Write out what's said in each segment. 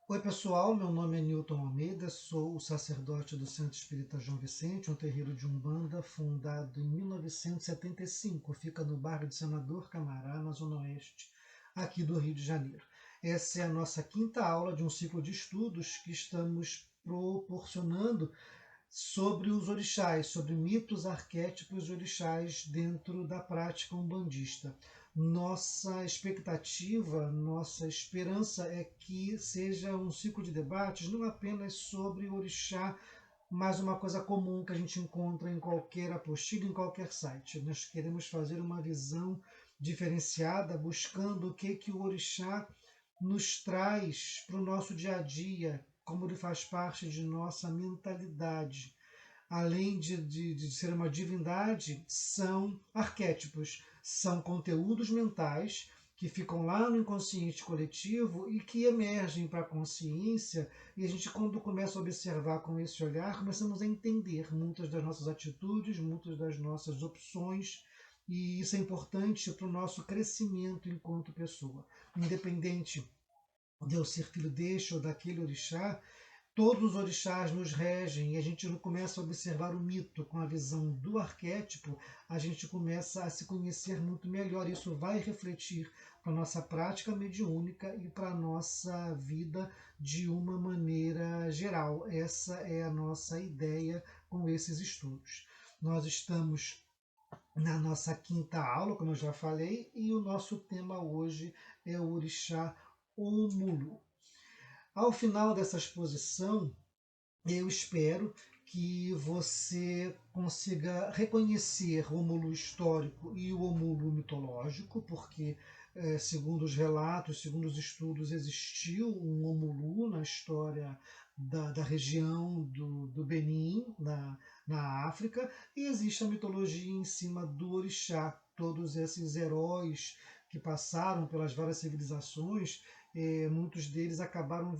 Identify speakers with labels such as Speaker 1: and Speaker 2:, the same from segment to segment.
Speaker 1: Oi pessoal, meu nome é Newton Almeida, sou o sacerdote do Centro Espírita João Vicente, um terreiro de Umbanda fundado em 1975, fica no bairro de Senador Camará, na zona oeste, aqui do Rio de Janeiro. Essa é a nossa quinta aula de um ciclo de estudos que estamos proporcionando sobre os orixás, sobre mitos, arquétipos e orixás dentro da prática umbandista. Nossa expectativa, nossa esperança é que seja um ciclo de debates não apenas sobre orixá, mas uma coisa comum que a gente encontra em qualquer apostila, em qualquer site. Nós queremos fazer uma visão diferenciada, buscando o que o orixá nos traz para o nosso dia a dia, como ele faz parte de nossa mentalidade. Além de ser uma divindade, são arquétipos, são conteúdos mentais que ficam lá no inconsciente coletivo e que emergem para a consciência, e a gente, quando começa a observar com esse olhar, começamos a entender muitas das nossas atitudes, muitas das nossas opções, e isso é importante para o nosso crescimento enquanto pessoa. Independente de eu ser filho deste ou daquele orixá, todos os orixás nos regem e a gente começa a observar o mito com a visão do arquétipo, a gente começa a se conhecer muito melhor. Isso vai refletir para a nossa prática mediúnica e para a nossa vida de uma maneira geral. Essa é a nossa ideia com esses estudos. Nós estamos na nossa quinta aula, como eu já falei, e o nosso tema hoje é o orixá Omulu. Ao final dessa exposição, eu espero que você consiga reconhecer o Omulu histórico e o Omulu mitológico, porque, segundo os relatos, segundo os estudos, existiu um Omulu na história da região do Benin, na África, e existe a mitologia em cima do orixá. Todos esses heróis que passaram pelas várias civilizações, muitos deles acabaram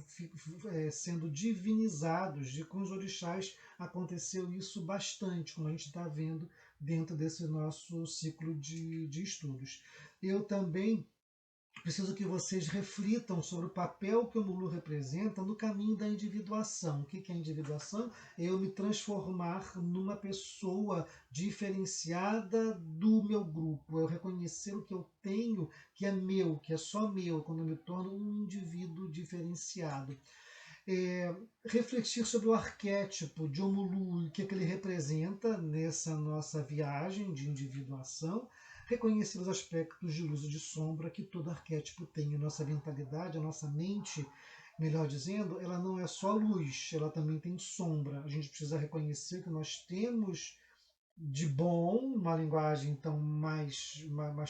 Speaker 1: sendo divinizados, e com os orixás aconteceu isso bastante, como a gente está vendo dentro desse nosso ciclo de estudos. Eu também preciso que vocês reflitam sobre o papel que o Mulu representa no caminho da individuação. O que é individuação? É eu me transformar numa pessoa diferenciada do meu grupo, eu reconhecer o que eu tenho, que é meu, que é só meu, quando eu me torno um indivíduo diferenciado. Refletir sobre o arquétipo de Omulu e o que ele representa nessa nossa viagem de individuação, reconhecer os aspectos de luz e de sombra que todo arquétipo tem. A nossa mentalidade, a nossa mente, melhor dizendo, ela não é só luz, ela também tem sombra. A gente precisa reconhecer que nós temos de bom, uma linguagem então mais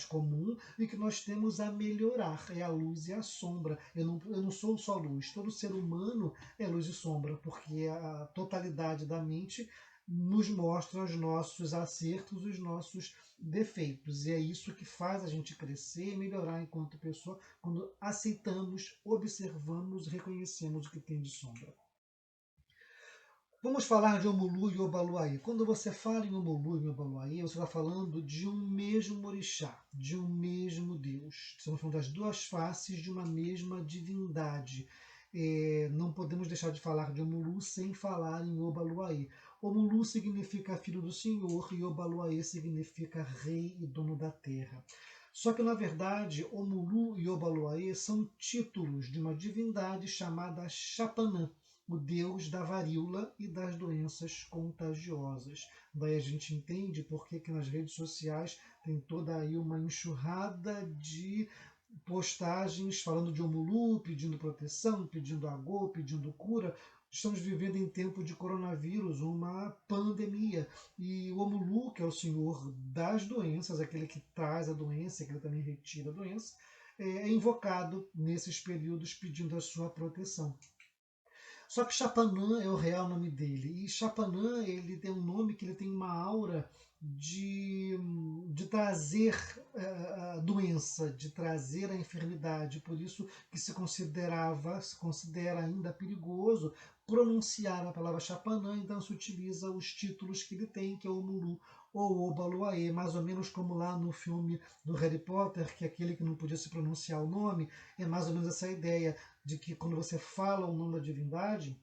Speaker 1: comum, e que nós temos a melhorar, é a luz e a sombra. Eu não sou só luz, todo ser humano é luz e sombra, porque a totalidade da mente nos mostra os nossos acertos, os nossos defeitos, e é isso que faz a gente crescer e melhorar enquanto pessoa, quando aceitamos, observamos, reconhecemos o que tem de sombra. Vamos falar de Omulu e Obaluaí. Quando você fala em Omulu e Obaluaí, você está falando de um mesmo orixá, de um mesmo Deus. Estamos falando das duas faces de uma mesma divindade. Não podemos deixar de falar de Omulu sem falar em Obaluaí. Omulu significa filho do Senhor e Obaluaí significa rei e dono da terra. Só que, na verdade, Omulu e Obaluaí são títulos de uma divindade chamada Chapanã, o deus da varíola e das doenças contagiosas. Daí a gente entende por que nas redes sociais tem toda aí uma enxurrada de postagens falando de Omulu, pedindo proteção, pedindo agô, pedindo cura. Estamos vivendo em tempo de coronavírus, uma pandemia. E o Omulu, que é o senhor das doenças, aquele que traz a doença, aquele que também retira a doença, é invocado nesses períodos pedindo a sua proteção. Só que Chapanã é o real nome dele. E Chapanã, ele tem um nome que ele tem uma aura de trazer a doença, de trazer a enfermidade. Por isso que se considera ainda perigoso pronunciar a palavra Chapanã, então se utiliza os títulos que ele tem, que é o Mulu ou Obaluaê, mais ou menos como lá no filme do Harry Potter, que é aquele que não podia se pronunciar o nome, é mais ou menos essa ideia de que quando você fala o nome da divindade,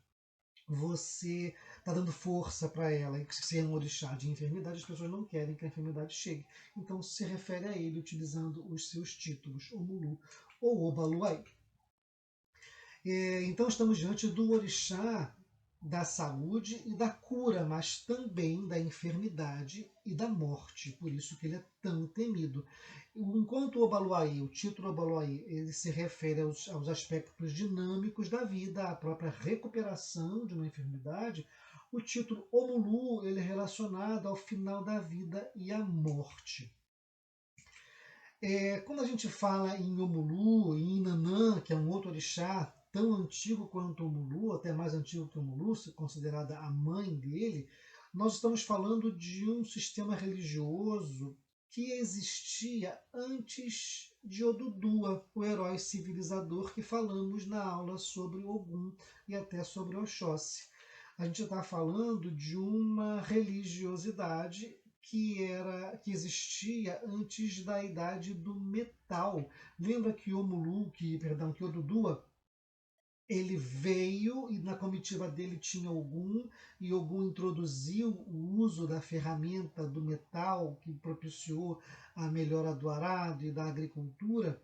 Speaker 1: você está dando força para ela, e se é um orixá de enfermidade, as pessoas não querem que a enfermidade chegue. Então se refere a ele utilizando os seus títulos, Omulu ou Obaluaê. Então estamos diante do orixá da saúde e da cura, mas também da enfermidade e da morte, por isso que ele é tão temido. Enquanto o Obaluaê, o título Obaluaê, ele se refere aos aspectos dinâmicos da vida, à própria recuperação de uma enfermidade, o título Omulu ele é relacionado ao final da vida e à morte. Quando a gente fala em Omulu, em Inanã, que é um outro orixá tão antigo quanto o Omulu, até mais antigo que o Omulu, considerada a mãe dele, nós estamos falando de um sistema religioso que existia antes de Odudua, o herói civilizador que falamos na aula sobre Ogum e até sobre Oxóssi. A gente está falando de uma religiosidade que existia antes da idade do metal. Lembra que que Odudua, ele veio e na comitiva dele tinha Ogum, e Ogum introduziu o uso da ferramenta do metal, que propiciou a melhora do arado e da agricultura.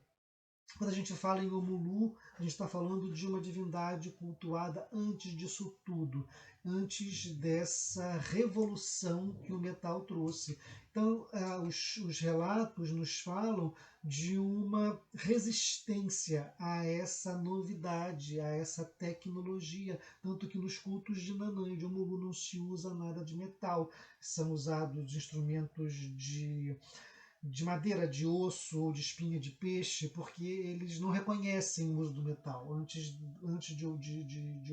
Speaker 1: Quando a gente fala em Omulu, a gente está falando de uma divindade cultuada antes disso tudo, antes dessa revolução que o metal trouxe. Então, os relatos nos falam de uma resistência a essa novidade, a essa tecnologia, tanto que nos cultos de Nanã e de Omulu não se usa nada de metal, são usados instrumentos de madeira, de osso ou de espinha de peixe, porque eles não reconhecem o uso do metal. Antes de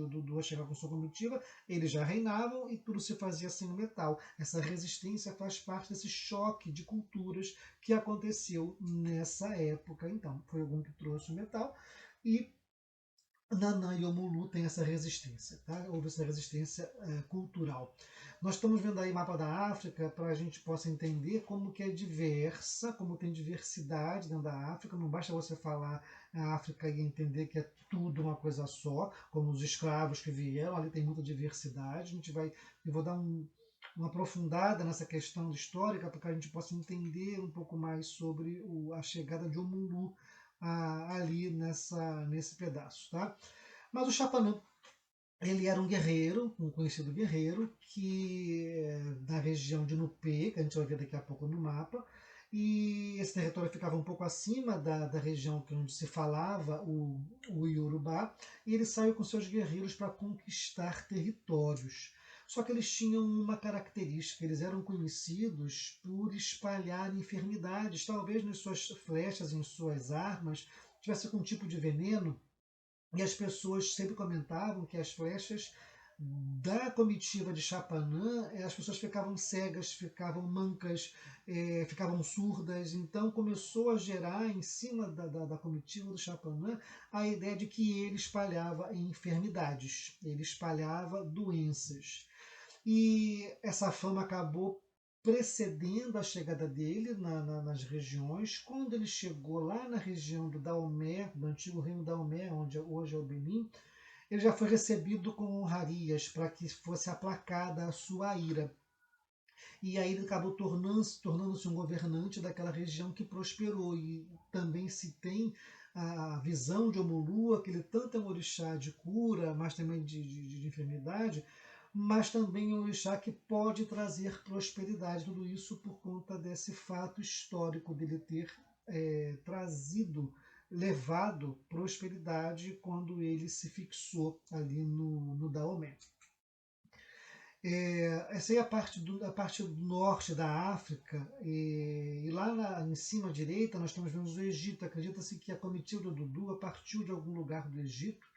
Speaker 1: Odudu chegar com sua comitiva, eles já reinavam e tudo se fazia sem o metal. Essa resistência faz parte desse choque de culturas que aconteceu nessa época. Então, foi algum que trouxe o metal e Nanã e Omulu têm essa resistência, tá? Houve essa resistência cultural. Nós estamos vendo aí o mapa da África para a gente possa entender como que é diversa, como tem diversidade dentro da África. Não basta você falar a África e entender que é tudo uma coisa só, como os escravos que vieram, ali tem muita diversidade. Eu vou dar uma aprofundada nessa questão histórica para que a gente possa entender um pouco mais sobre a chegada de Omulu ali nesse pedaço, tá? Mas o Chapanã, ele era um guerreiro, um conhecido guerreiro, que da região de Nupê, que a gente vai ver daqui a pouco no mapa, e esse território ficava um pouco acima da região onde se falava o Iorubá, e ele saiu com seus guerreiros para conquistar territórios. Só que eles tinham uma característica, eles eram conhecidos por espalhar enfermidades, talvez nas suas flechas, em suas armas, tivesse algum tipo de veneno, e as pessoas sempre comentavam que as flechas da comitiva de Chapanã, as pessoas ficavam cegas, ficavam mancas, ficavam surdas. Então começou a gerar em cima da comitiva do Chapanã a ideia de que ele espalhava enfermidades, ele espalhava doenças. E essa fama acabou precedendo a chegada dele nas regiões. Quando ele chegou lá na região do Daomé, do antigo reino Daomé, onde hoje é o Benin, ele já foi recebido com honrarias para que fosse aplacada a sua ira. E aí ele acabou tornando-se um governante daquela região que prosperou. E também se tem a visão de Omulu, que ele tanto é um orixá de cura, mas também de enfermidade, mas também um orixá que pode trazer prosperidade. Tudo isso por conta desse fato histórico dele ter levado prosperidade quando ele se fixou ali no Daomé. Essa aí é a parte do norte da África, e lá em cima à direita nós estamos vendo o Egito. Acredita-se que a comitiva do Dudu partiu de algum lugar do Egito,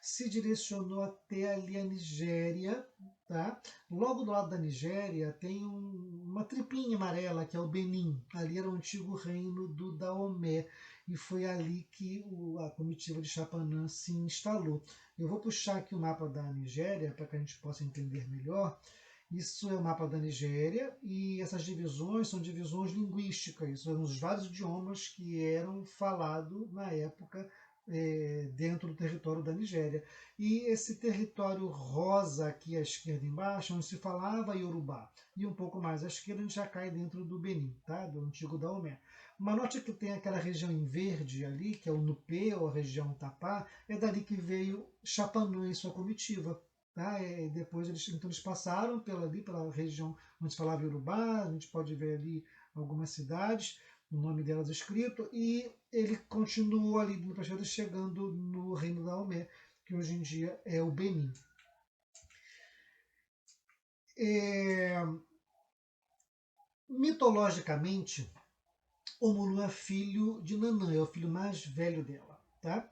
Speaker 1: se direcionou até ali a Nigéria. Tá? Logo do lado da Nigéria tem uma tripinha amarela, que é o Benin. Ali era o antigo reino do Daomé, e foi ali que a comitiva de Chapanã se instalou. Eu vou puxar aqui o mapa da Nigéria para que a gente possa entender melhor. Isso é o mapa da Nigéria e essas divisões são divisões linguísticas, são os vários idiomas que eram falados na época dentro do território da Nigéria. E esse território rosa aqui à esquerda embaixo, onde se falava Yorubá, e um pouco mais à esquerda a gente já cai dentro do Benin, tá? Do antigo Daomé. Mas note que tem aquela região em verde ali, que é o Nupê, ou a região Tapá, é dali que veio Chapanã e sua comitiva. Tá? Depois eles passaram pela região onde se falava Yorubá, a gente pode ver ali algumas cidades, o nome delas escrito, e ele continuou ali para chegando no reino da Omé, que hoje em dia é o Benin. Mitologicamente, Omulu é filho de Nanã, é o filho mais velho dela. Tá?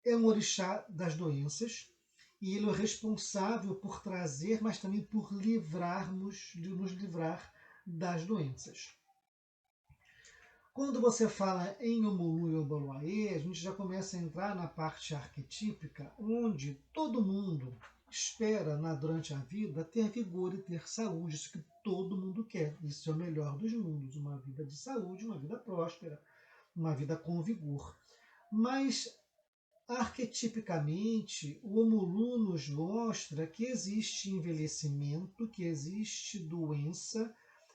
Speaker 1: É um orixá das doenças, e ele é o responsável por trazer, mas também por nos livrar das doenças. Quando você fala em Omulu e Obaloaê, a gente já começa a entrar na parte arquetípica, onde todo mundo espera durante a vida ter vigor e ter saúde, isso que todo mundo quer. Isso é o melhor dos mundos, uma vida de saúde, uma vida próspera, uma vida com vigor. Mas arquetipicamente, o Omulu nos mostra que existe envelhecimento, que existe doença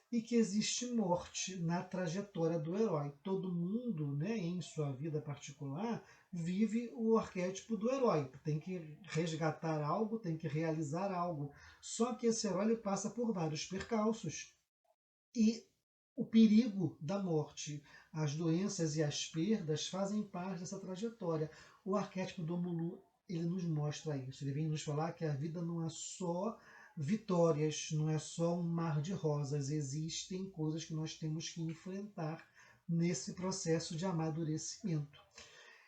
Speaker 1: e que existe morte na trajetória do herói. Todo mundo, né, em sua vida particular, vive o arquétipo do herói. Tem que resgatar algo, tem que realizar algo. Só que esse herói ele passa por vários percalços. E o perigo da morte, as doenças e as perdas fazem parte dessa trajetória. O arquétipo do Omulu, ele nos mostra isso. Ele vem nos falar que a vida não é só vitórias, não é só um mar de rosas. Existem coisas que nós temos que enfrentar nesse processo de amadurecimento.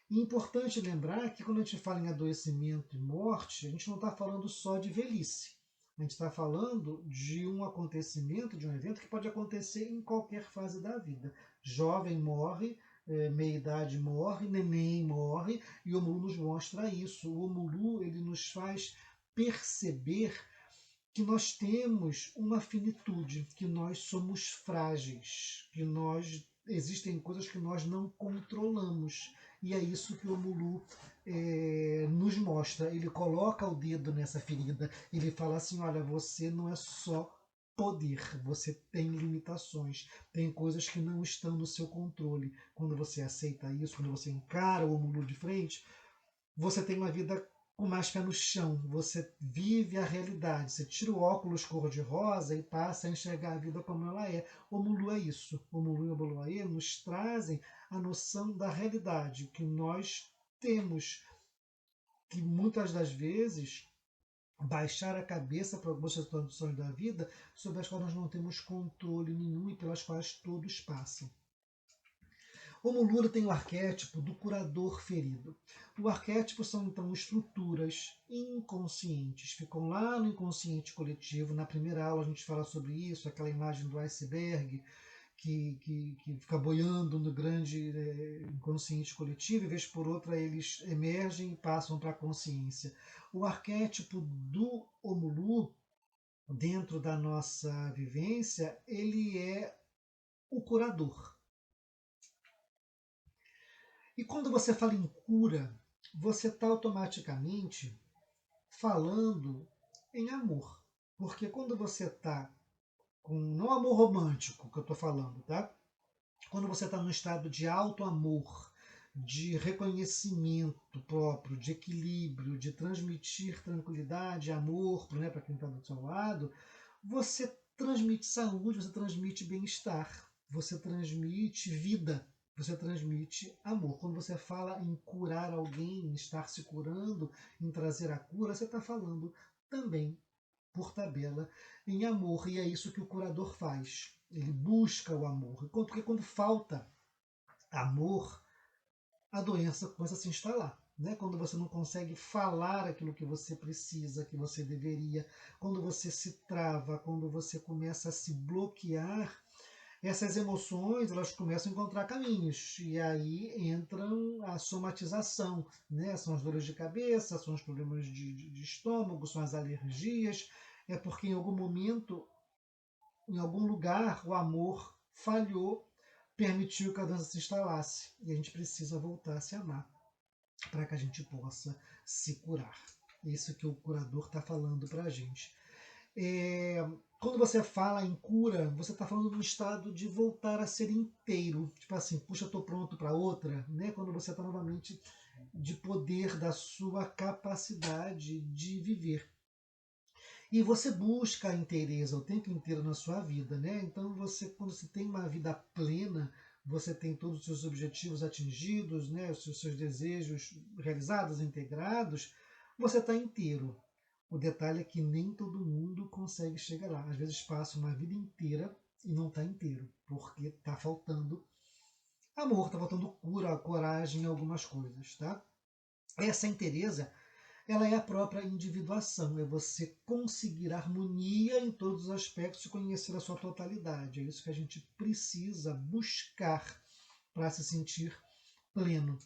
Speaker 1: E é importante lembrar que quando a gente fala em adoecimento e morte, a gente não está falando só de velhice. A gente está falando de um acontecimento, de um evento que pode acontecer em qualquer fase da vida. Jovem morre, meia-idade morre, neném morre, e o Omulu nos mostra isso. O Omulu ele nos faz perceber que nós temos uma finitude, que nós somos frágeis, que existem coisas que nós não controlamos. E é isso que o Omulu nos mostra. Ele coloca o dedo nessa ferida. Ele fala assim, olha, você não é só poder, você tem limitações, tem coisas que não estão no seu controle. Quando você aceita isso, quando você encara o Omulu de frente, você tem uma vida com mais pé no chão, você vive a realidade, você tira o óculos cor-de-rosa e passa a enxergar a vida como ela é. O Omulu é isso. O Omulu e o Obaloaê nos trazem a noção da realidade que nós temos, que muitas das vezes baixar a cabeça para algumas situações da vida sobre as quais nós não temos controle nenhum e pelas quais todos passam. O Omulu tem o arquétipo do curador ferido. O arquétipo são então estruturas inconscientes, ficam lá no inconsciente coletivo. Na primeira aula a gente fala sobre isso, aquela imagem do iceberg que fica boiando no grande inconsciente coletivo, e vez por outra eles emergem e passam para a consciência. O arquétipo do Omulu, dentro da nossa vivência, ele é o curador. E quando você fala em cura, você está automaticamente falando em amor. Porque quando você está com. Não amor romântico que eu estou falando, tá? Quando você está num estado de alto amor, de reconhecimento próprio, de equilíbrio, de transmitir tranquilidade, amor, né, para quem está do seu lado, você transmite saúde, você transmite bem-estar, você transmite vida, você transmite amor. Quando você fala em curar alguém, em estar se curando, em trazer a cura, você está falando também, por tabela, em amor. E é isso que o curador faz. Ele busca o amor. Porque quando falta amor, a doença começa a se instalar. Né? Quando você não consegue falar aquilo que você precisa, que você deveria, quando você se trava, quando você começa a se bloquear, essas emoções elas começam a encontrar caminhos, e aí entram a somatização, né? São as dores de cabeça, são os problemas de estômago, são as alergias, é porque em algum momento, em algum lugar, o amor falhou, permitiu que a doença se instalasse, e a gente precisa voltar a se amar para que a gente possa se curar. Isso que o curador está falando para a gente. É, quando você fala em cura, você está falando de um estado de voltar a ser inteiro. Tipo assim, puxa, estou pronto para outra. Né? Quando você está novamente de poder da sua capacidade de viver. E você busca a inteireza o tempo inteiro na sua vida. Né? Então, você, quando você tem uma vida plena, você tem todos os seus objetivos atingidos, né? Os seus desejos realizados, integrados, você está inteiro. O detalhe é que nem todo mundo consegue chegar lá. Às vezes passa uma vida inteira e não está inteiro, porque está faltando amor, está faltando cura, coragem em algumas coisas, tá? Essa inteireza, ela é a própria individuação, é você conseguir harmonia em todos os aspectos e conhecer a sua totalidade. É isso que a gente precisa buscar para se sentir pleno.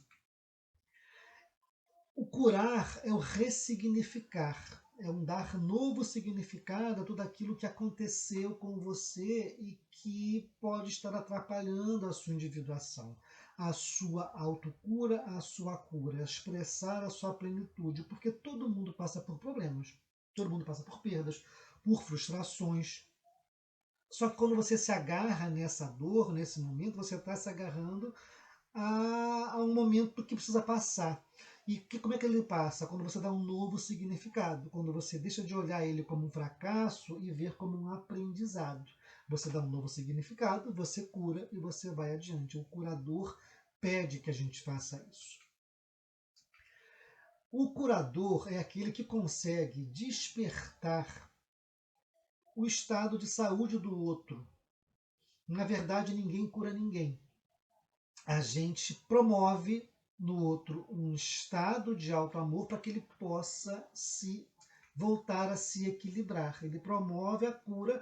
Speaker 1: O curar é o ressignificar, é um dar novo significado a tudo aquilo que aconteceu com você e que pode estar atrapalhando a sua individuação, a sua autocura, a sua cura, expressar a sua plenitude, porque todo mundo passa por problemas, todo mundo passa por perdas, por frustrações. Só que quando você se agarra nessa dor, nesse momento, você está se agarrando a um momento que precisa passar. E como é que ele passa? Quando você dá um novo significado, quando você deixa de olhar ele como um fracasso e ver como um aprendizado. Você dá um novo significado, você cura e você vai adiante. O curador pede que a gente faça isso. O curador é aquele que consegue despertar o estado de saúde do outro. Na verdade, ninguém cura ninguém. A gente promove no outro um estado de alto amor para que ele possa se voltar a se equilibrar. Ele promove a cura,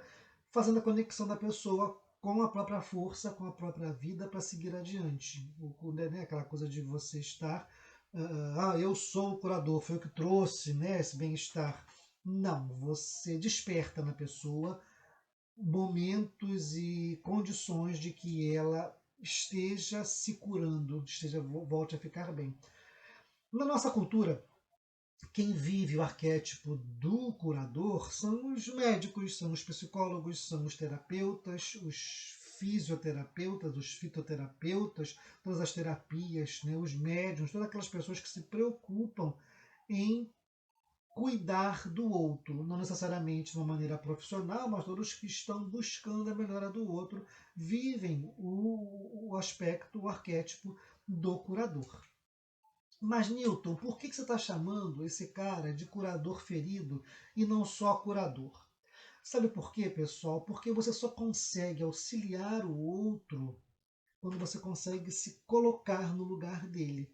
Speaker 1: fazendo a conexão da pessoa com a própria força, com a própria vida para seguir adiante. Né, aquela coisa de você estar, eu sou o curador, foi eu que trouxe, né, esse bem-estar. Não, você desperta na pessoa momentos e condições de que ela esteja se curando, volte a ficar bem. Na nossa cultura, quem vive o arquétipo do curador são os médicos, são os psicólogos, são os terapeutas, os fisioterapeutas, os fitoterapeutas, todas as terapias, né, os médiums, todas aquelas pessoas que se preocupam em cuidar do outro, não necessariamente de uma maneira profissional, mas todos que estão buscando a melhora do outro vivem o aspecto, o arquétipo do curador. Mas, Newton, por que você está chamando esse cara de curador ferido e não só curador? Sabe por quê, pessoal? Porque você só consegue auxiliar o outro quando você consegue se colocar no lugar dele.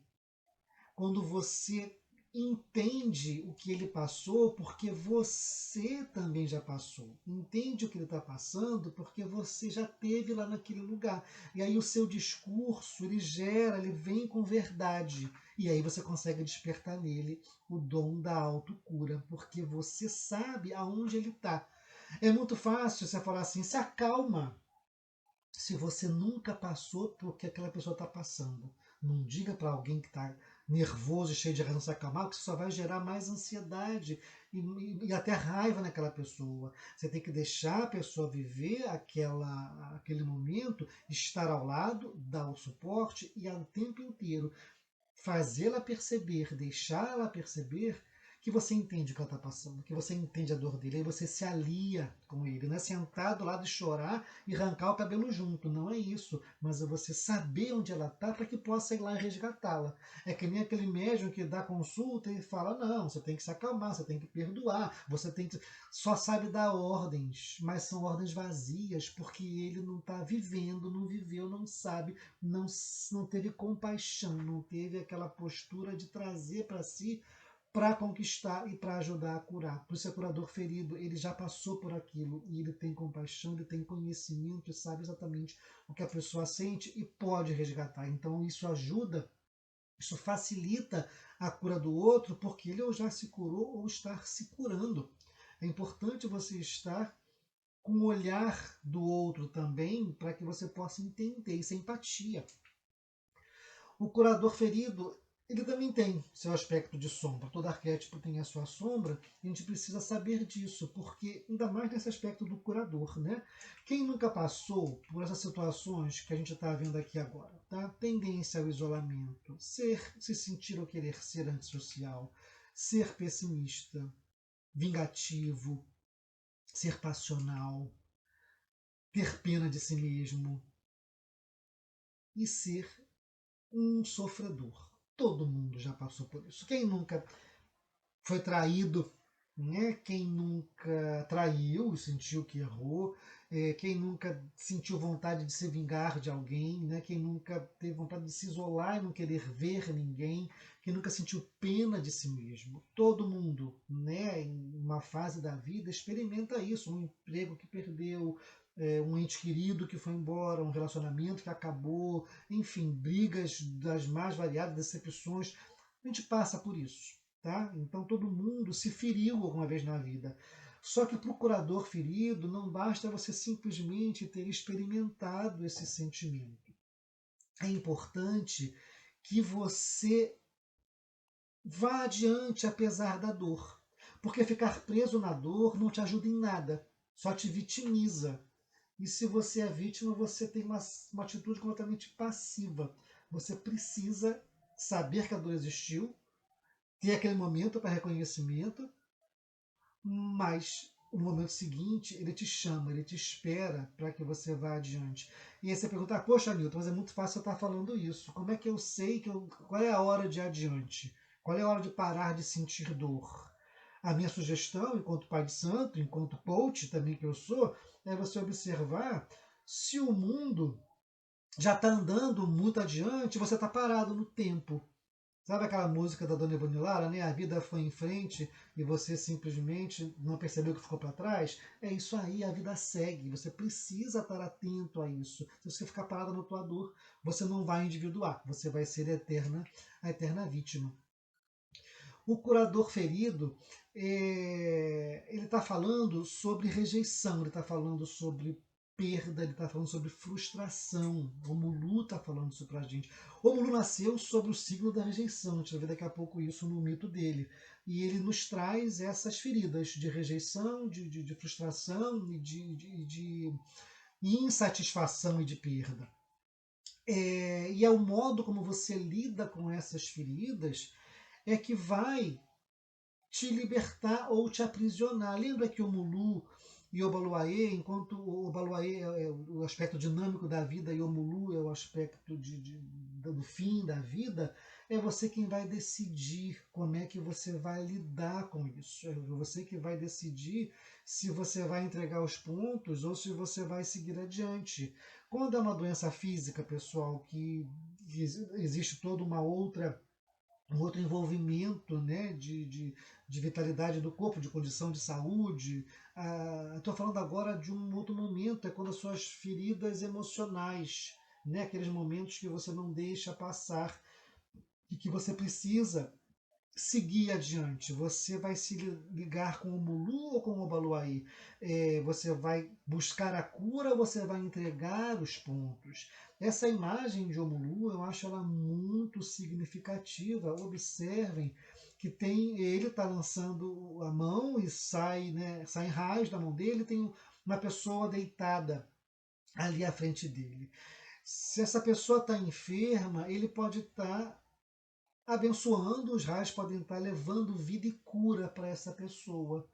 Speaker 1: Quando você entende o que ele passou, porque você também já passou. Entende o que ele está passando, porque você já esteve lá naquele lugar. E aí o seu discurso, ele vem com verdade. E aí você consegue despertar nele o dom da autocura, porque você sabe aonde ele está. É muito fácil você falar assim, se acalma, se você nunca passou por que aquela pessoa está passando. Não diga para alguém que está nervoso e cheio de razão se acalmar, que isso só vai gerar mais ansiedade e até raiva naquela pessoa. Você tem que deixar a pessoa viver aquele momento, estar ao lado, dar o suporte e ao tempo inteiro fazê-la perceber, deixá-la perceber que você entende o que ela está passando, que você entende a dor dele, aí você se alia com ele, não é sentar do lado e chorar e arrancar o cabelo junto, não é isso, mas é você saber onde ela está para que possa ir lá e resgatá-la. É que nem aquele médium que dá consulta e fala, não, você tem que se acalmar, você tem que perdoar, você tem que... Só sabe dar ordens, mas são ordens vazias, porque ele não está vivendo, não viveu, não sabe, não teve compaixão, não teve aquela postura de trazer para si para conquistar e para ajudar a curar. Por isso, o curador ferido, ele já passou por aquilo e ele tem compaixão, ele tem conhecimento e sabe exatamente o que a pessoa sente e pode resgatar. Então, isso ajuda, isso facilita a cura do outro, porque ele ou já se curou ou está se curando. É importante você estar com o olhar do outro também, para que você possa entender. Isso é empatia. O curador ferido, ele também tem seu aspecto de sombra. Todo arquétipo tem a sua sombra. A gente precisa saber disso, porque ainda mais nesse aspecto do curador, né? Quem nunca passou por essas situações que a gente está vendo aqui agora, tá? Tendência ao isolamento, se sentir ou querer ser antissocial, ser pessimista, vingativo, ser passional, ter pena de si mesmo e ser um sofredor. Todo mundo já passou por isso. Quem nunca foi traído, né? Quem nunca traiu e sentiu que errou, quem nunca sentiu vontade de se vingar de alguém, né? Quem nunca teve vontade de se isolar e não querer ver ninguém, quem nunca sentiu pena de si mesmo. Todo mundo, né, em uma fase da vida, experimenta isso, um emprego que perdeu, um ente querido que foi embora, um relacionamento que acabou, enfim, brigas das mais variadas decepções. A gente passa por isso. Tá? Então todo mundo se feriu alguma vez na vida. Só que para o curador ferido não basta você simplesmente ter experimentado esse sentimento. É importante que você vá adiante apesar da dor. Porque ficar preso na dor não te ajuda em nada, só te vitimiza. E se você é vítima, você tem uma atitude completamente passiva. Você precisa saber que a dor existiu, ter aquele momento para reconhecimento, mas o momento seguinte ele te chama, ele te espera para que você vá adiante. E aí você pergunta, poxa, Milton, mas é muito fácil eu estar falando isso. Como é que eu sei qual é a hora de ir adiante? Qual é a hora de parar de sentir dor? A minha sugestão, enquanto pai de santo, enquanto coach também que eu sou, é você observar se o mundo já está andando muito adiante, você está parado no tempo. Sabe aquela música da Dona Ivone Lara, né? A vida foi em frente e você simplesmente não percebeu que ficou para trás? É isso aí, a vida segue. Você precisa estar atento a isso. Se você ficar parado na tua dor, você não vai individuar, você vai ser a eterna vítima. O curador ferido, ele está falando sobre rejeição, ele está falando sobre perda, ele está falando sobre frustração. O Mulu está falando isso para a gente. O Mulu nasceu sobre o signo da rejeição, a gente vai ver daqui a pouco isso no mito dele. E ele nos traz essas feridas de rejeição, de frustração e de insatisfação e de perda. E é o modo como você lida com essas feridas é que vai te libertar ou te aprisionar. Lembra que o Mulu e o Obaluayê, enquanto o Obaluayê é o aspecto dinâmico da vida e o Mulu é o aspecto do fim da vida, é você quem vai decidir como é que você vai lidar com isso. É você que vai decidir se você vai entregar os pontos ou se você vai seguir adiante. Quando é uma doença física, pessoal, que existe toda uma outra um outro envolvimento, né, de vitalidade do corpo, de condição de saúde. Estou falando agora de um outro momento, é quando as suas feridas emocionais, né, aqueles momentos que você não deixa passar e que você precisa seguir adiante. Você vai se ligar com o Mulu ou com o Obaluayê? Você vai buscar a cura ou você vai entregar os pontos? Essa imagem de Omulu, eu acho ela muito significativa. Observem que ele está lançando a mão e saem raios da mão dele, tem uma pessoa deitada ali à frente dele. Se essa pessoa está enferma, ele pode estar abençoando, os raios podem estar levando vida e cura para essa pessoa.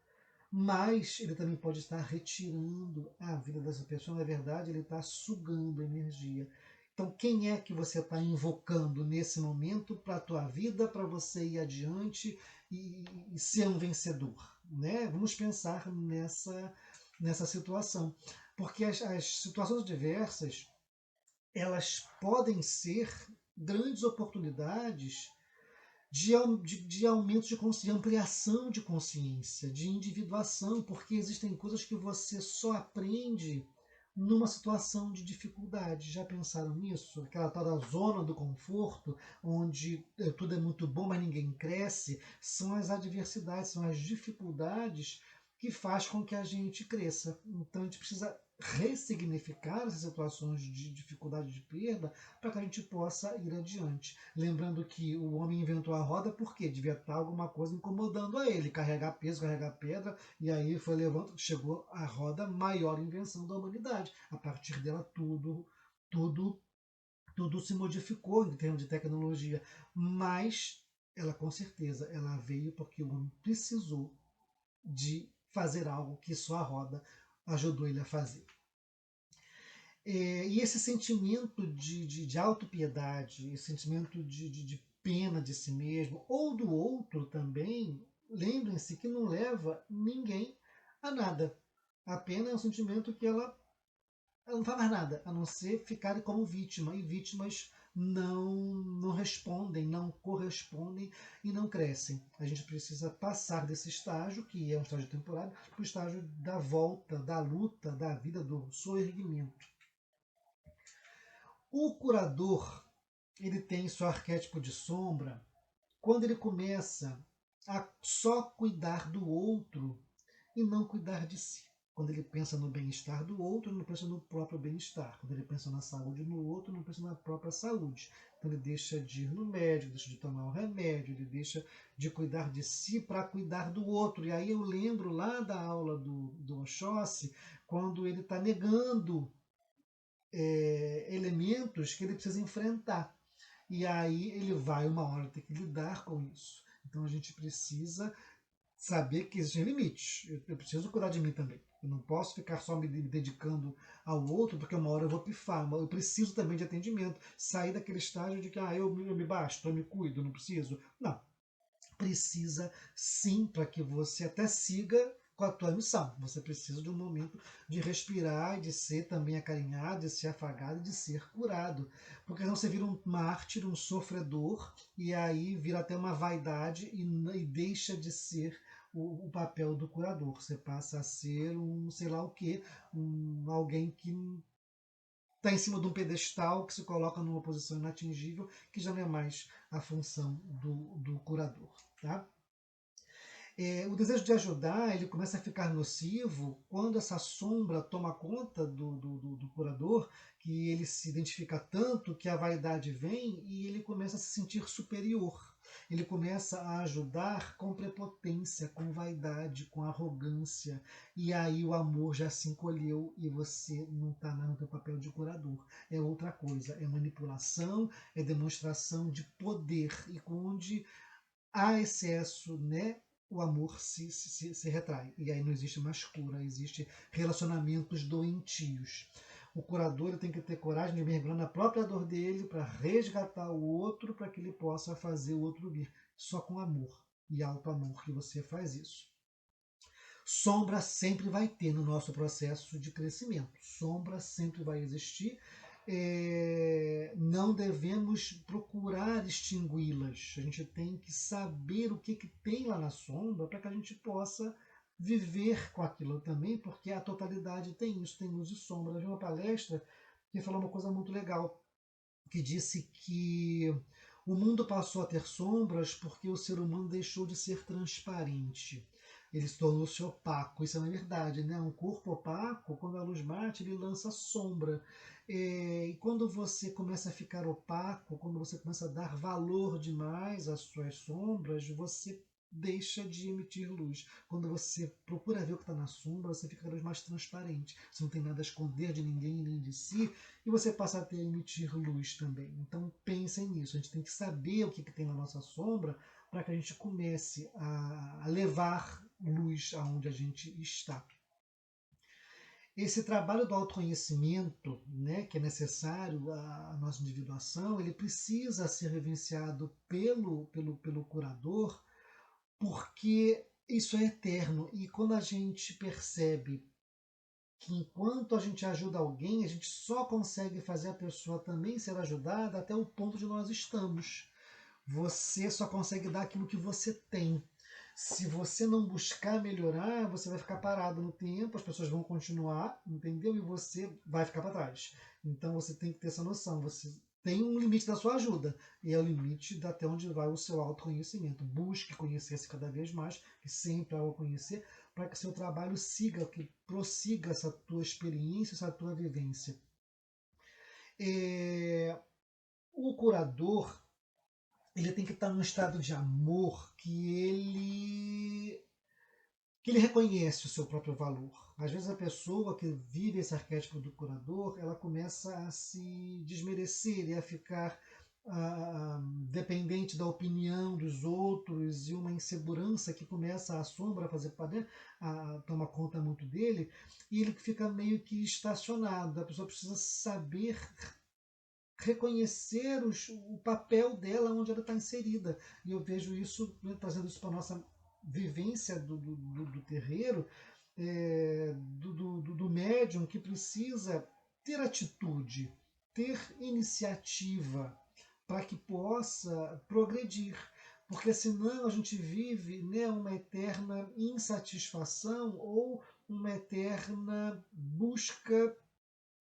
Speaker 1: Mas ele também pode estar retirando a vida dessa pessoa, na verdade, ele está sugando energia. Então, quem é que você está invocando nesse momento para a tua vida, para você ir adiante e ser um vencedor? Né? Vamos pensar nessa situação. Porque as situações diversas, elas podem ser grandes oportunidades de aumento de consciência, ampliação de consciência, de individuação, porque existem coisas que você só aprende numa situação de dificuldade. Já pensaram nisso? Aquela tal da zona do conforto, onde tudo é muito bom, mas ninguém cresce, são as adversidades, são as dificuldades que faz com que a gente cresça. Então a gente precisa ressignificar essas situações de dificuldade de perda para que a gente possa ir adiante. Lembrando que o homem inventou a roda porque devia estar alguma coisa incomodando a ele, carregar peso, carregar pedra, e aí foi levando, chegou a roda, maior invenção da humanidade. A partir dela tudo, tudo se modificou em termos de tecnologia, mas ela com certeza ela veio porque o homem precisou de fazer algo que só a roda ajudou ele a fazer. E esse sentimento de autopiedade, esse sentimento de pena de si mesmo ou do outro também, lembrem-se que não leva ninguém a nada. A pena é um sentimento que ela não faz mais nada, a não ser ficar como vítima. E vítimas não respondem, não correspondem e não crescem. A gente precisa passar desse estágio, que é um estágio temporário, para o estágio da volta, da luta, da vida, do soerguimento. O curador, ele tem seu arquétipo de sombra quando ele começa a só cuidar do outro e não cuidar de si. Quando ele pensa no bem-estar do outro, ele não pensa no próprio bem-estar. Quando ele pensa na saúde no outro, ele não pensa na própria saúde. Então ele deixa de ir no médico, deixa de tomar o remédio, ele deixa de cuidar de si para cuidar do outro. E aí eu lembro lá da aula do Oxóssi, quando ele está negando elementos que ele precisa enfrentar. E aí ele vai uma hora ter que lidar com isso. Então a gente precisa saber que existem limites. Eu preciso cuidar de mim também. Eu não posso ficar só me dedicando ao outro, porque uma hora eu vou pifar. Eu preciso também de atendimento. Sair daquele estágio de que eu me basto, eu me cuido, não preciso. Não. Precisa sim, para que você até siga com a tua missão. Você precisa de um momento de respirar, de ser também acarinhado, de ser afagado, de ser curado. Porque senão você vira um mártir, um sofredor, e aí vira até uma vaidade e deixa de ser o papel do curador. Você passa a ser um sei lá o que, alguém que está em cima de um pedestal, que se coloca numa posição inatingível, que já não é mais a função do curador. Tá? O desejo de ajudar ele começa a ficar nocivo quando essa sombra toma conta do curador, que ele se identifica tanto que a vaidade vem e ele começa a se sentir superior. Ele começa a ajudar com prepotência, com vaidade, com arrogância. E aí o amor já se encolheu e você não está mais no seu papel de curador. É outra coisa, é manipulação, é demonstração de poder. E onde há excesso, né, o amor se retrai. E aí não existe mais cura, existe relacionamentos doentios. O curador tem que ter coragem de mergulhar na própria dor dele para resgatar o outro, para que ele possa fazer o outro vir. Só com amor e alto amor que você faz isso. Sombra sempre vai ter no nosso processo de crescimento. Sombra sempre vai existir. Não devemos procurar extingui-las. A gente tem que saber o que tem lá na sombra para que a gente possa viver com aquilo também, porque a totalidade tem isso, tem luz e sombra. Eu vi uma palestra que falou uma coisa muito legal, que disse que o mundo passou a ter sombras porque o ser humano deixou de ser transparente. Ele se tornou-se opaco. Isso é uma verdade, né? Um corpo opaco, quando a luz bate, ele lança sombra. E quando você começa a ficar opaco, quando você começa a dar valor demais às suas sombras, você deixa de emitir luz. Quando você procura ver o que está na sombra, você fica cada vez mais transparente. Você não tem nada a esconder de ninguém nem de si, e você passa a ter a emitir luz também. Então pensem nisso. A gente tem que saber o que tem na nossa sombra para que a gente comece a levar luz aonde a gente está. Esse trabalho do autoconhecimento, né, que é necessário à nossa individuação, ele precisa ser vivenciado pelo curador, porque isso é eterno. E quando a gente percebe que enquanto a gente ajuda alguém, a gente só consegue fazer a pessoa também ser ajudada até o ponto de nós estamos. Você só consegue dar aquilo que você tem. Se você não buscar melhorar, você vai ficar parado no tempo, as pessoas vão continuar, entendeu? E você vai ficar para trás. Então você tem que ter essa noção. Você tem um limite da sua ajuda, e é o limite de até onde vai o seu autoconhecimento. Busque conhecer-se cada vez mais, que sempre há o conhecer, para que seu trabalho siga, que prossiga essa tua experiência, essa tua vivência. O curador, ele tem que estar num estado de amor que ele reconhece o seu próprio valor. Às vezes a pessoa que vive esse arquétipo do curador, ela começa a se desmerecer e a ficar dependente da opinião dos outros, e uma insegurança que começa a sombra a fazer a tomar conta muito dele, e ele fica meio que estacionado. A pessoa precisa saber reconhecer o papel dela onde ela está inserida. E eu vejo isso, né, trazendo isso para a nossa vivência do terreiro, do médium, que precisa ter atitude, ter iniciativa para que possa progredir. Porque senão a gente vive, né, uma eterna insatisfação ou uma eterna busca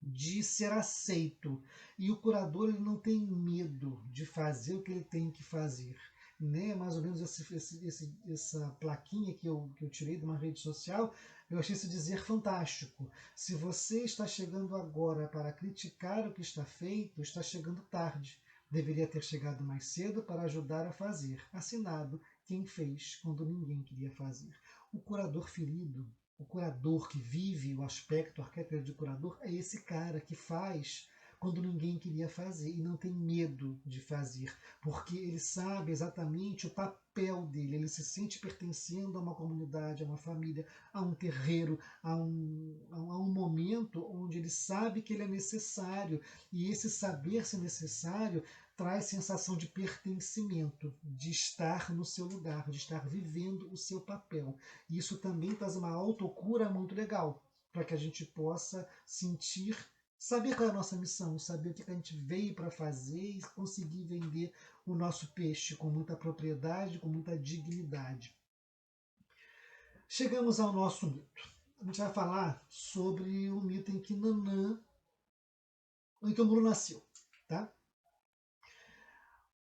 Speaker 1: de ser aceito. E o curador, ele não tem medo de fazer o que ele tem que fazer. Né? Mais ou menos essa plaquinha que eu tirei de uma rede social, eu achei esse dizer fantástico. Se você está chegando agora para criticar o que está feito, está chegando tarde. Deveria ter chegado mais cedo para ajudar a fazer. Assinado quem fez quando ninguém queria fazer. O curador ferido, o curador que vive o aspecto arquétipo de curador, é esse cara que faz quando ninguém queria fazer e não tem medo de fazer, porque ele sabe exatamente o papel dele, ele se sente pertencendo a uma comunidade, a uma família, a um terreiro, a um momento onde ele sabe que ele é necessário, e esse saber ser necessário traz sensação de pertencimento, de estar no seu lugar, de estar vivendo o seu papel. E isso também traz uma autocura muito legal, para que a gente possa sentir, saber qual é a nossa missão, saber o que a gente veio para fazer e conseguir vender o nosso peixe com muita propriedade, com muita dignidade. Chegamos ao nosso mito. A gente vai falar sobre o mito em que Nanã, em que o Mulu nasceu, tá?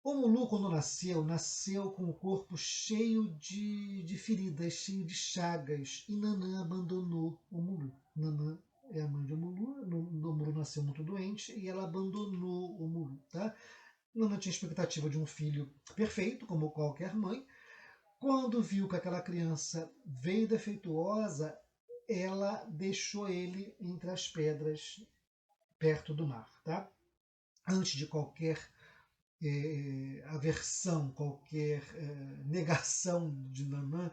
Speaker 1: O Mulu, quando nasceu com o corpo cheio de feridas, cheio de chagas, e Nanã abandonou o Mulu. Nanã é a mãe de Mulu, o Mulu nasceu muito doente e ela abandonou o Mulu. Tá? Nanã tinha expectativa de um filho perfeito, como qualquer mãe. Quando viu que aquela criança veio defeituosa, ela deixou ele entre as pedras, perto do mar. Tá? Antes de qualquer aversão, qualquer negação de Nanã,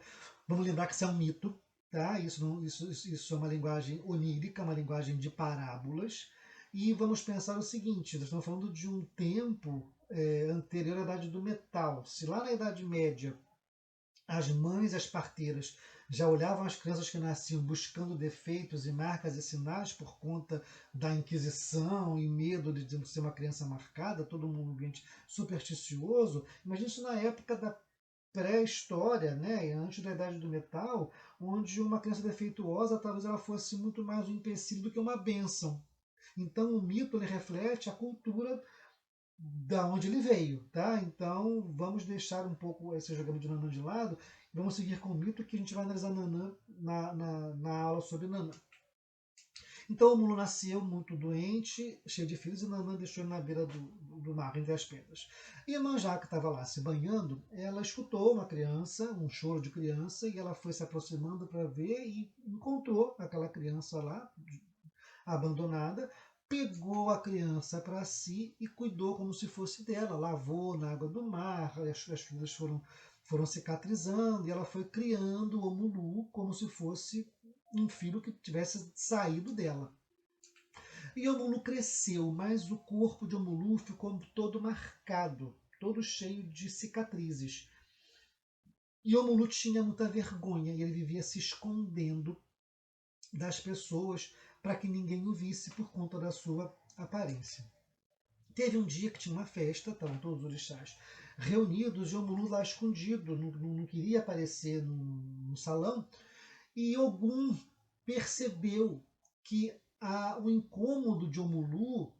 Speaker 1: vamos lembrar que isso é um mito, tá? Isso é uma linguagem onírica, uma linguagem de parábolas, e vamos pensar o seguinte: nós estamos falando de um tempo anterior à Idade do Metal. Se lá na Idade Média as mães e as parteiras já olhavam as crianças que nasciam buscando defeitos e marcas e sinais por conta da Inquisição e medo de ser uma criança marcada, todo um ambiente supersticioso. Imagina isso na época da pré-história, né, antes da Idade do Metal, onde uma criança defeituosa talvez ela fosse muito mais um empecilho do que uma bênção. Então o mito, ele reflete a cultura da onde ele veio, tá? Então vamos deixar um pouco esse jogamento de Nanã de lado e vamos seguir com o mito, que a gente vai analisar Nanã na aula sobre Nanã. Então o Mulu nasceu muito doente, cheio de filhos, e Nanã deixou ele na beira do mar, entre as pedras. E a Manjá, que estava lá se banhando, ela escutou uma criança, um choro de criança, e ela foi se aproximando para ver e encontrou aquela criança lá, abandonada, pegou a criança para si e cuidou como se fosse dela, lavou na água do mar, as feridas foram cicatrizando, e ela foi criando o Omulu como se fosse um filho que tivesse saído dela. E Omulu cresceu, mas o corpo de Omulu ficou todo marcado, todo cheio de cicatrizes. E Omulu tinha muita vergonha, e ele vivia se escondendo das pessoas para que ninguém o visse por conta da sua aparência. Teve um dia que tinha uma festa, estavam todos os orixás reunidos, e Omulu lá escondido, não queria aparecer no salão, e Ogum percebeu que o incômodo de Omulu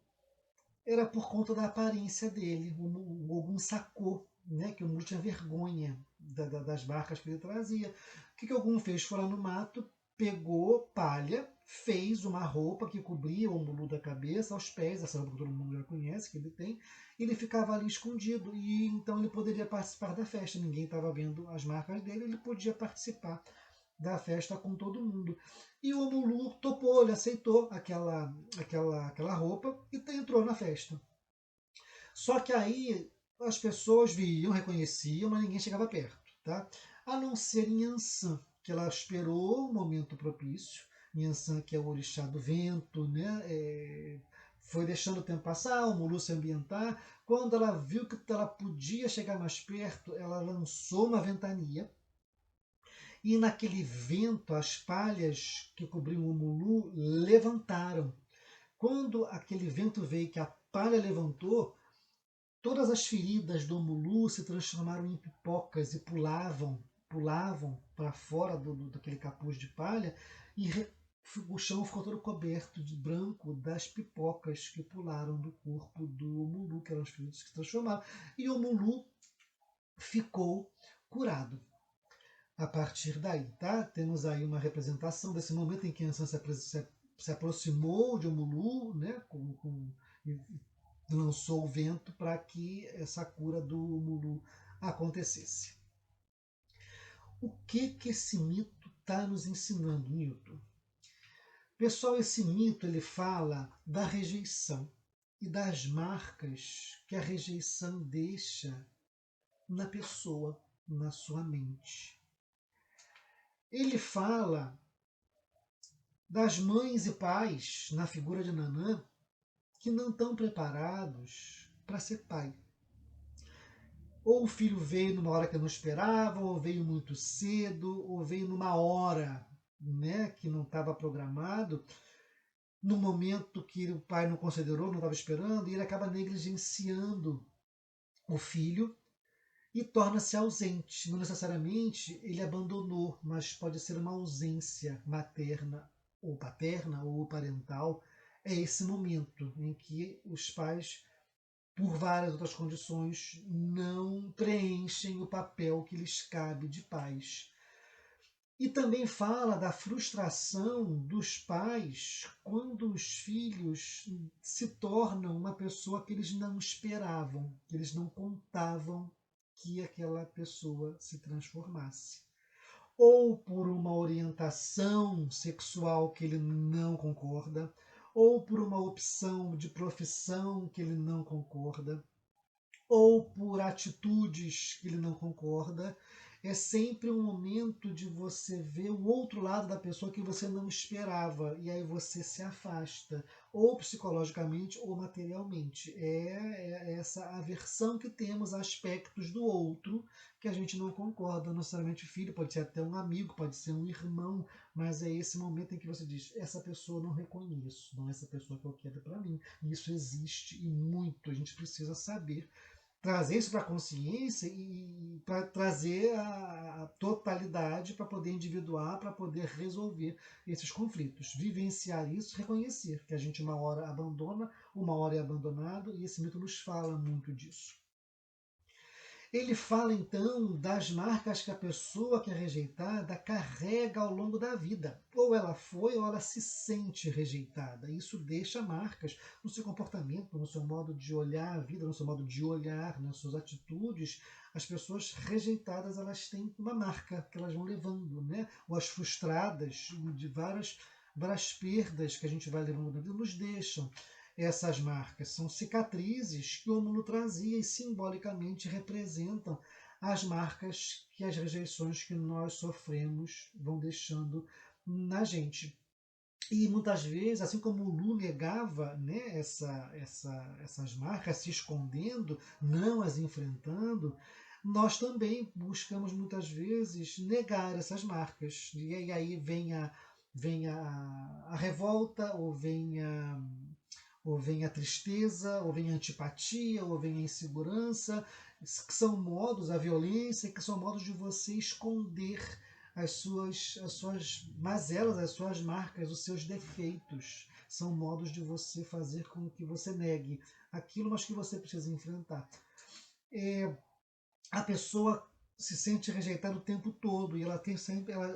Speaker 1: era por conta da aparência dele. O Ogum sacou, né, que o Omulu tinha vergonha das marcas que ele trazia. O que o Ogum fez? Foi lá no mato, pegou palha, fez uma roupa que cobria o Omulu da cabeça aos pés, essa roupa que todo mundo já conhece, que ele tem, e ele ficava ali escondido, e então ele poderia participar da festa. Ninguém estava vendo as marcas dele, ele podia participar da festa com todo mundo. E o Omulu topou, ele aceitou aquela roupa e entrou na festa. Só que aí as pessoas viam, reconheciam, mas ninguém chegava perto, tá? A não ser Nhansan, que ela esperou o momento propício. Nhansan, que é o orixá do vento, né? Foi deixando o tempo passar, o Omulu se ambientar. Quando ela viu que ela podia chegar mais perto, ela lançou uma ventania, e naquele vento as palhas que cobriam o Mulu levantaram. Quando aquele vento veio, que a palha levantou, todas as feridas do Mulu se transformaram em pipocas e pulavam para fora daquele capuz de palha, e o chão ficou todo coberto de branco das pipocas que pularam do corpo do Mulu, que eram os feridos que se transformaram. E o Mulu ficou curado. A partir daí, tá? Temos aí uma representação desse momento em que a Ansan se aproximou de Omulu, né? E lançou o vento para que essa cura do Omulu acontecesse. O que esse mito está nos ensinando, Newton? Pessoal, esse mito ele fala da rejeição e das marcas que a rejeição deixa na pessoa, na sua mente. Ele fala das mães e pais, na figura de Nanã, que não estão preparados para ser pai. Ou o filho veio numa hora que não esperava, ou veio muito cedo, ou veio numa hora, né, que não estava programado, no momento que o pai não considerou, não estava esperando, e ele acaba negligenciando o filho e torna-se ausente. Não necessariamente ele abandonou, mas pode ser uma ausência materna ou paterna ou parental. É esse momento em que os pais, por várias outras condições, não preenchem o papel que lhes cabe de pais. E também fala da frustração dos pais quando os filhos se tornam uma pessoa que eles não esperavam, que eles não contavam que aquela pessoa se transformasse. Ou por uma orientação sexual que ele não concorda, ou por uma opção de profissão que ele não concorda, ou por atitudes que ele não concorda. É sempre um momento de você ver o outro lado da pessoa que você não esperava, e aí você se afasta, ou psicologicamente ou materialmente. É essa aversão que temos a aspectos do outro que a gente não concorda. Não necessariamente filho, pode ser até um amigo, pode ser um irmão, mas é esse momento em que você diz: essa pessoa eu não reconheço, não é essa pessoa que eu quero para mim. E isso existe, e muito, a gente precisa saber trazer isso para a consciência e para trazer a totalidade, para poder individuar, para poder resolver esses conflitos. Vivenciar isso, reconhecer que a gente uma hora abandona, uma hora é abandonado, e esse mito nos fala muito disso. Ele fala então das marcas que a pessoa que é rejeitada carrega ao longo da vida. Ou ela foi ou ela se sente rejeitada. Isso deixa marcas no seu comportamento, no seu modo de olhar a vida, no seu modo de olhar, nas suas atitudes. As pessoas rejeitadas, elas têm uma marca que elas vão levando, né? Ou as frustradas, de várias perdas que a gente vai levando na vida, nos deixam essas marcas. São cicatrizes que o Rômulo trazia e simbolicamente representam as marcas que as rejeições que nós sofremos vão deixando na gente. E muitas vezes, assim como o Lu negava, né, essas marcas, se escondendo, não as enfrentando, nós também buscamos muitas vezes negar essas marcas. E aí vem a revolta, ou vem a tristeza, ou vem a antipatia, ou vem a insegurança, que são modos, a violência, que são modos de você esconder as suas mazelas, as suas marcas, os seus defeitos. São modos de você fazer com que você negue aquilo, mas que você precisa enfrentar. A pessoa se sente rejeitada o tempo todo e ela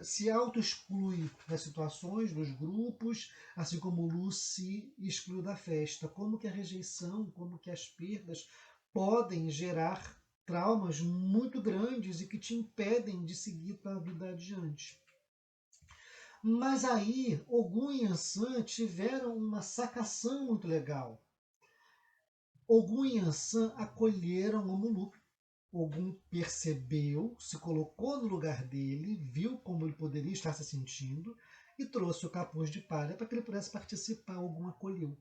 Speaker 1: se auto-exclui das situações, dos grupos, assim como o Lu se exclui da festa. Como que a rejeição, como que as perdas podem gerar traumas muito grandes e que te impedem de seguir para a vida adiante. Mas aí, Ogum e Yansan tiveram uma sacação muito legal. Ogum e Yansan acolheram o Mulu. Ogum percebeu, se colocou no lugar dele, viu como ele poderia estar se sentindo e trouxe o capuz de palha para que ele pudesse participar. Ogum acolheu.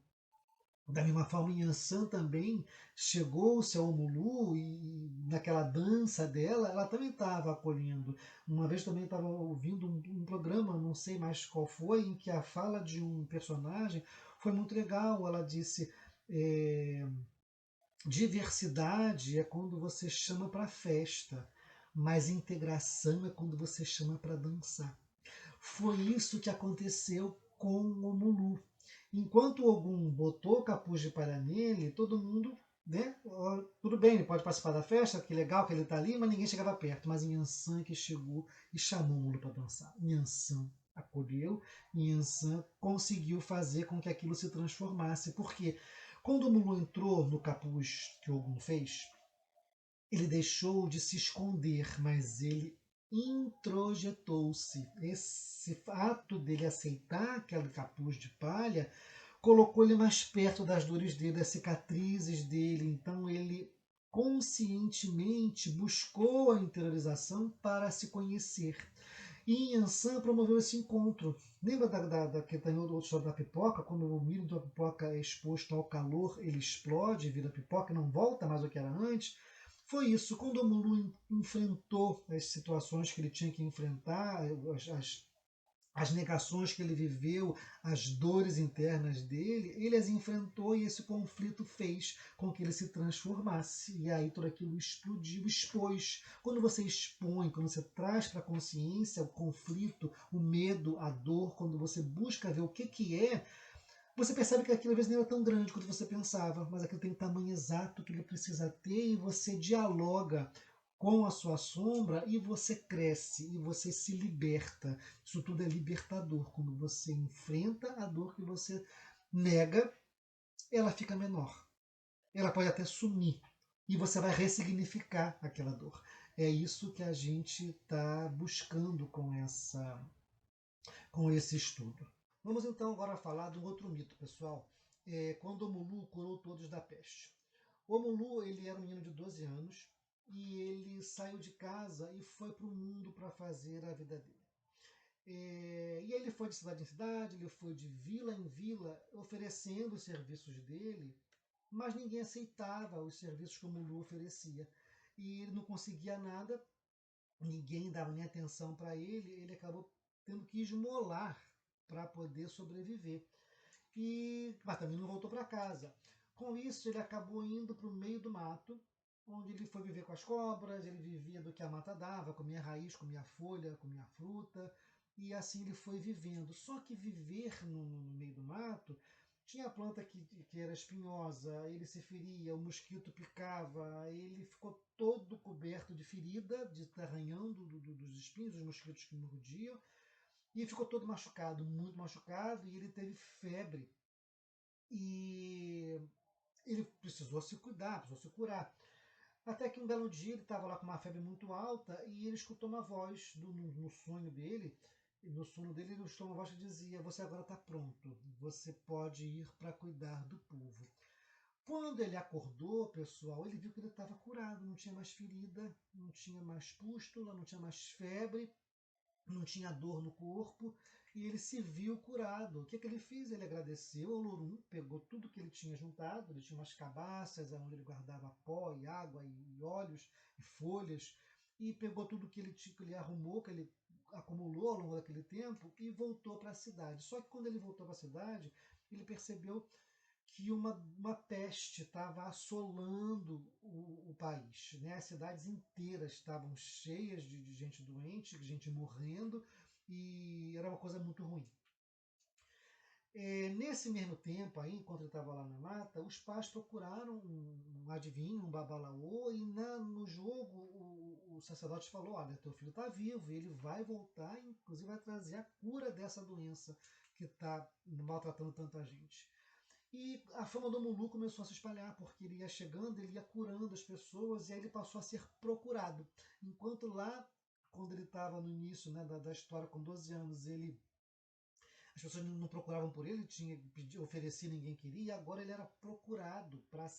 Speaker 1: Da mesma forma, Yansan também chegou-se ao Mulu e naquela dança dela, ela também estava acolhendo. Uma vez também estava ouvindo um programa, não sei mais qual foi, em que a fala de um personagem foi muito legal. Ela disse: é, diversidade é quando você chama para festa, mas integração é quando você chama para dançar. Foi isso que aconteceu com o Mulu. Enquanto o Ogum botou o capuz de palha nele, todo mundo, né? Tudo bem, ele pode participar da festa, que legal que ele está ali, mas ninguém chegava perto. Mas Yansan que chegou e chamou o Mulu para dançar. Yansan acolheu, Yansan conseguiu fazer com que aquilo se transformasse. Porque quando o Mulu entrou no capuz que o Ogum fez, ele deixou de se esconder, mas ele introjetou-se. Esse ato dele aceitar aquele capuz de palha colocou ele mais perto das dores dele, das cicatrizes dele. Então ele conscientemente buscou a interiorização para se conhecer. E Yansan promoveu esse encontro. Lembra que tem outra história da pipoca? Quando o milho da pipoca é exposto ao calor, ele explode, vira pipoca e não volta mais ao que era antes. Foi isso. Quando o Mulu enfrentou as situações que ele tinha que enfrentar, as negações que ele viveu, as dores internas dele, ele as enfrentou e esse conflito fez com que ele se transformasse. E aí tudo aquilo explodiu, expôs. Quando você expõe, quando você traz para a consciência o conflito, o medo, a dor, quando você busca ver o que é, você percebe que aquilo às vezes não era tão grande quanto você pensava, mas aquilo tem o tamanho exato que ele precisa ter e você dialoga com a sua sombra e você cresce e você se liberta. Isso tudo é libertador. Quando você enfrenta a dor que você nega, ela fica menor. Ela pode até sumir e você vai ressignificar aquela dor. É isso que a gente está buscando com esse estudo. Vamos então agora falar de um outro mito, pessoal. Quando o Mulu curou todos da peste. O Mulu ele era um menino de 12 anos e ele saiu de casa e foi para o mundo para fazer a vida dele. E ele foi de cidade em cidade, ele foi de vila em vila, oferecendo os serviços dele, mas ninguém aceitava os serviços que o Mulu oferecia. E ele não conseguia nada, ninguém dava nem atenção para ele acabou tendo que esmolar para poder sobreviver. Mas também não voltou para casa. Com isso, ele acabou indo para o meio do mato, onde ele foi viver com as cobras, ele vivia do que a mata dava, comia raiz, comia folha, comia fruta, e assim ele foi vivendo. Só que viver no meio do mato, tinha planta que era espinhosa, ele se feria, o mosquito picava, ele ficou todo coberto de ferida, de arranhando dos espinhos, dos mosquitos que mordiam, e ficou todo machucado, muito machucado, e ele teve febre. E ele precisou se cuidar, precisou se curar. Até que um belo dia ele estava lá com uma febre muito alta e ele escutou uma voz no sonho dele. E no sono dele ele escutou uma voz que dizia: Você agora está pronto, você pode ir para cuidar do povo. Quando ele acordou, pessoal, ele viu que ele estava curado, não tinha mais ferida, não tinha mais pústula, não tinha mais febre, não tinha dor no corpo e ele se viu curado. O que, que ele fez? Ele agradeceu ao Lorum, pegou tudo que ele tinha juntado, ele tinha umas cabaças onde ele guardava pó e água e óleos e folhas, e pegou tudo que ele arrumou, que ele acumulou ao longo daquele tempo e voltou para a cidade. Só que quando ele voltou para a cidade, ele percebeu que uma peste estava assolando o país. Né? As cidades inteiras estavam cheias de gente doente, de gente morrendo, e era uma coisa muito ruim. Nesse mesmo tempo, aí, enquanto ele estava lá na mata, os pais procuraram um adivinho, um babalaô, e no jogo o sacerdote falou: olha, teu filho está vivo, ele vai voltar, inclusive vai trazer a cura dessa doença que está maltratando tanta gente. E a fama do Mulu começou a se espalhar, porque ele ia chegando, ele ia curando as pessoas, e aí ele passou a ser procurado. Enquanto lá, quando ele estava no início, né, da história, com 12 anos, as pessoas não procuravam por ele, tinha oferecer, ninguém queria, e agora ele era procurado para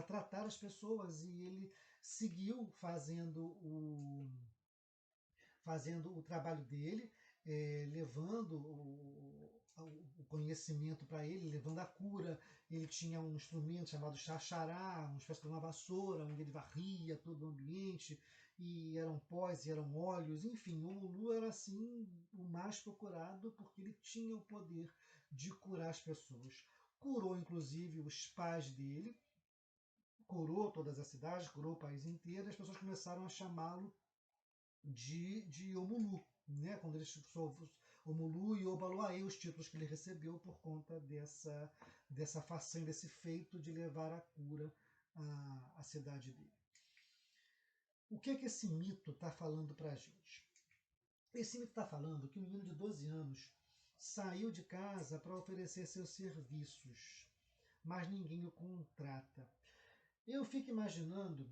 Speaker 1: tratar as pessoas, e ele seguiu fazendo o trabalho dele, levando o conhecimento para ele, levando a cura. Ele tinha um instrumento chamado xaxará, uma espécie de uma vassoura, onde ele varria todo o ambiente, e eram pós, e eram óleos, enfim, o Lulu era assim o mais procurado, porque ele tinha o poder de curar as pessoas. Curou inclusive os pais dele, curou todas as cidades, curou o país inteiro, e as pessoas começaram a chamá-lo de Omulu, né? Quando ele Omulu e Obaluaê, os títulos que ele recebeu por conta dessa façanha, desse feito de levar a cura à cidade dele. O que é que esse mito está falando para a gente? Esse mito está falando que um menino de 12 anos saiu de casa para oferecer seus serviços, mas ninguém o contrata. Eu fico imaginando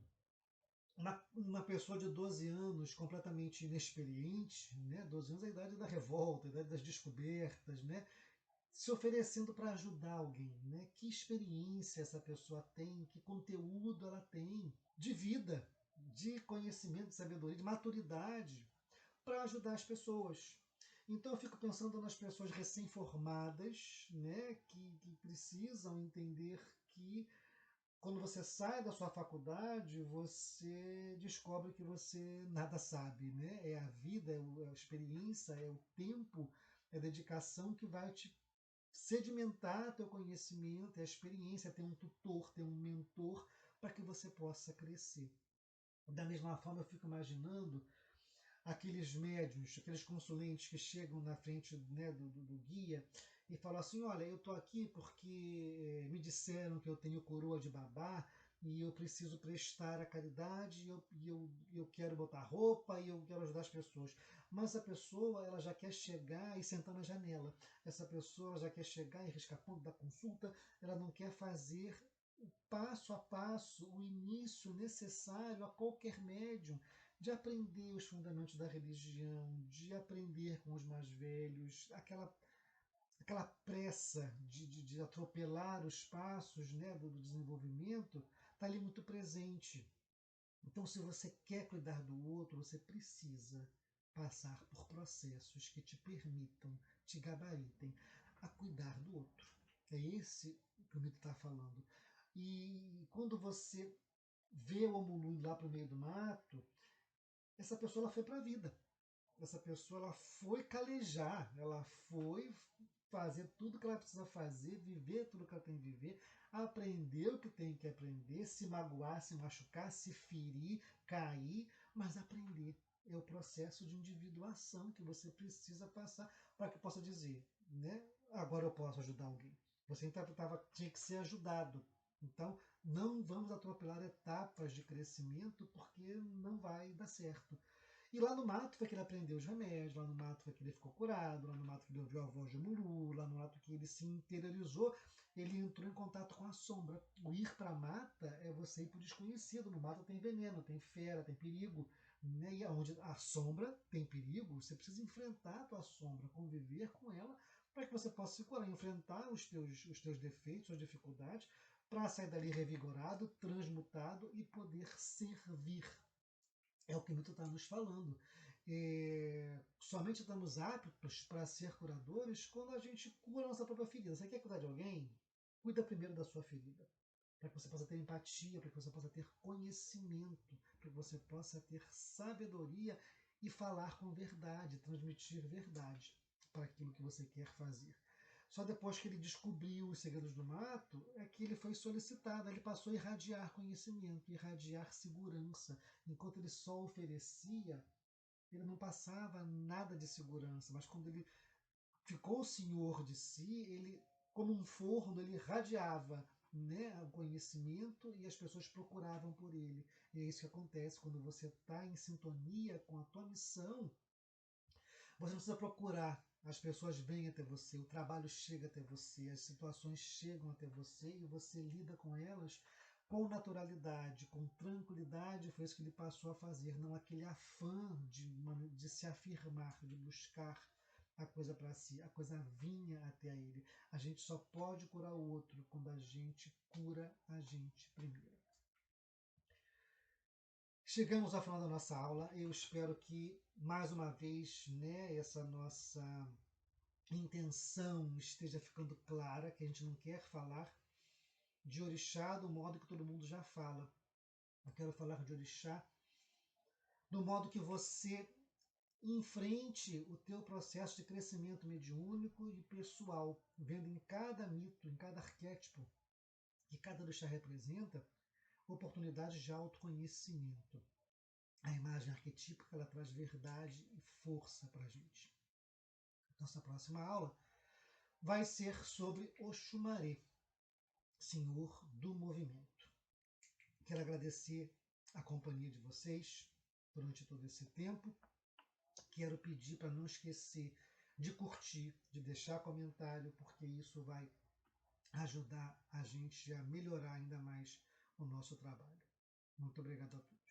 Speaker 1: uma pessoa de 12 anos completamente inexperiente, né? 12 anos é a idade da revolta, a idade das descobertas, né? Se oferecendo para ajudar alguém. Né? Que experiência essa pessoa tem, que conteúdo ela tem de vida, de conhecimento, de sabedoria, de maturidade para ajudar as pessoas. Então eu fico pensando nas pessoas recém-formadas, né, que precisam entender que quando você sai da sua faculdade, você descobre que você nada sabe, né? É a vida, é a experiência, é o tempo, é a dedicação que vai te sedimentar teu conhecimento, é a experiência, ter um tutor, ter um mentor para que você possa crescer. Da mesma forma, eu fico imaginando aqueles médiuns, aqueles consulentes que chegam na frente, né, do guia e falam assim: olha, eu estou aqui porque me disseram que eu tenho coroa de babá e eu preciso prestar a caridade, e eu quero botar roupa e eu quero ajudar as pessoas. Mas a pessoa ela já quer chegar e sentar na janela. Essa pessoa já quer chegar e riscar ponto da consulta, ela não quer fazer o passo a passo, o início necessário a qualquer médium, de aprender os fundamentos da religião, de aprender com os mais velhos, aquela pressa de atropelar os passos, né, do desenvolvimento, está ali muito presente. Então, se você quer cuidar do outro, você precisa passar por processos que te permitam, te gabaritem a cuidar do outro. É esse que o mito está falando. E quando você vê o Omulu lá para o meio do mato, essa pessoa ela foi para a vida. Essa pessoa ela foi calejar, ela foi fazer tudo que ela precisa fazer, viver tudo que ela tem que viver, aprender o que tem que aprender, se magoar, se machucar, se ferir, cair, mas aprender. É o processo de individuação que você precisa passar para que possa dizer, né? Agora eu posso ajudar alguém. Você tinha que ser ajudado. Então, não vamos atropelar etapas de crescimento porque não vai dar certo. E lá no mato foi que ele aprendeu os remédios, lá no mato foi que ele ficou curado, lá no mato que ele ouviu a voz de Mulu, lá no mato que ele se interiorizou, ele entrou em contato com a sombra. O ir para a mata é você ir para o desconhecido. No mato tem veneno, tem fera, tem perigo. Né? E onde a sombra tem perigo, você precisa enfrentar a tua sombra, conviver com ela, para que você possa se curar, enfrentar os teus defeitos, suas dificuldades, para sair dali revigorado, transmutado e poder servir. É o que o mito está nos falando. Somente estamos aptos para ser curadores quando a gente cura a nossa própria ferida. Você quer cuidar de alguém? Cuida primeiro da sua ferida. Para que você possa ter empatia, para que você possa ter conhecimento, para que você possa ter sabedoria e falar com verdade, transmitir verdade para aquilo que você quer fazer. Só depois que ele descobriu os segredos do mato é que ele foi solicitado, ele passou a irradiar conhecimento, irradiar segurança. Enquanto ele só oferecia, ele não passava nada de segurança, mas quando ele ficou senhor de si, ele, como um forno, ele irradiava, né, o conhecimento e as pessoas procuravam por ele. E é isso que acontece quando você está em sintonia com a tua missão. Você não precisa procurar, as pessoas vêm até você, o trabalho chega até você, as situações chegam até você e você lida com elas com naturalidade, com tranquilidade. Foi isso que ele passou a fazer, não aquele afã de se afirmar, de buscar a coisa para si. A coisa vinha até ele. A gente só pode curar o outro quando a gente cura a gente primeiro. Chegamos ao final da nossa aula. Eu espero que, mais uma vez, né, essa nossa intenção esteja ficando clara, que a gente não quer falar de orixá do modo que todo mundo já fala. Eu quero falar de orixá do modo que você enfrente o teu processo de crescimento mediúnico e pessoal, vendo em cada mito, em cada arquétipo que cada orixá representa, oportunidades de autoconhecimento. A imagem arquetípica ela traz verdade e força para a gente. Nossa próxima aula vai ser sobre Oxumaré, Senhor do Movimento. Quero agradecer a companhia de vocês durante todo esse tempo. Quero pedir para não esquecer de curtir, de deixar comentário, porque isso vai ajudar a gente a melhorar ainda mais o nosso trabalho. Muito obrigado a todos.